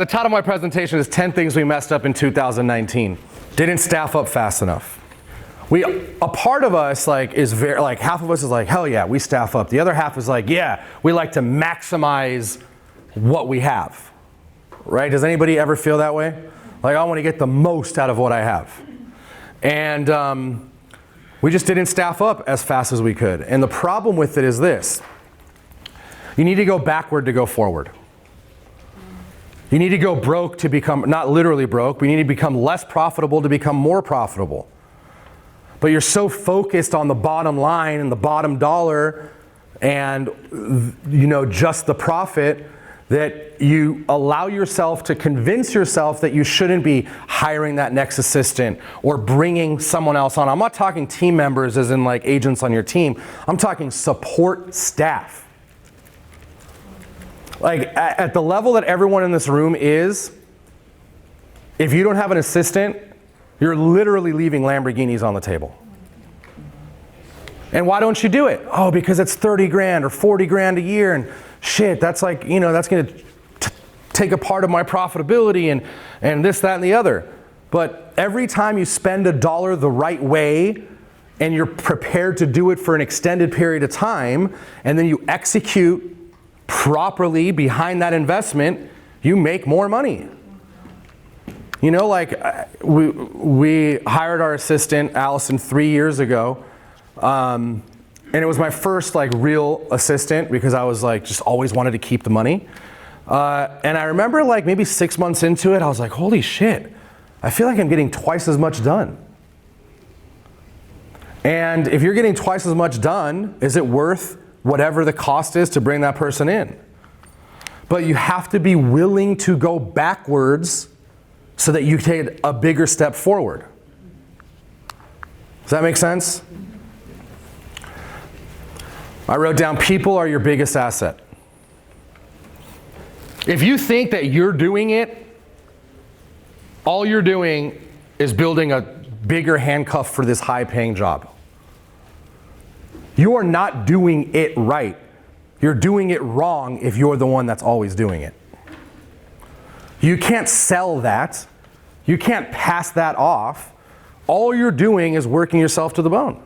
The title of my presentation is 10 things we messed up in 2019. Didn't staff up fast enough. A part of us is very, half of us is like, hell yeah, we staff up. The other half is like, yeah, we like to maximize what we have. Right? Does anybody ever feel that way? Like, I want to get the most out of what I have. And we just didn't staff up as fast as we could. And the problem with it is this. You need to go backward to go forward. You need to go broke to become, not literally broke, but you need to become less profitable to become more profitable. But you're so focused on the bottom line and the bottom dollar and, just the profit that you allow yourself to convince yourself that you shouldn't be hiring that next assistant or bringing someone else on. I'm not talking team members as in like agents on your team. I'm talking support staff. Like at the level that everyone in this room is, if you don't have an assistant, you're literally leaving Lamborghinis on the table. And why don't you do it? Oh, because it's 30 grand or 40 grand a year and shit, that's like, that's going to take a part of my profitability and this, that, and the other. But every time you spend a dollar the right way and you're prepared to do it for an extended period of time, and then you execute properly behind that investment, you make more money. We hired our assistant, Allison, 3 years ago. And it was my first real assistant because I was just always wanted to keep the money. And I remember maybe 6 months into it, I was like, holy shit, I feel like I'm getting twice as much done. And if you're getting twice as much done, is it worth whatever the cost is to bring that person in? But you have to be willing to go backwards so that you take a bigger step forward. Does that make sense? I wrote down, people are your biggest asset. If you think that you're doing it, all you're doing is building a bigger handcuff for this high-paying job. You are not doing it right. You're doing it wrong if you're the one that's always doing it. You can't sell that. You can't pass that off. All you're doing is working yourself to the bone.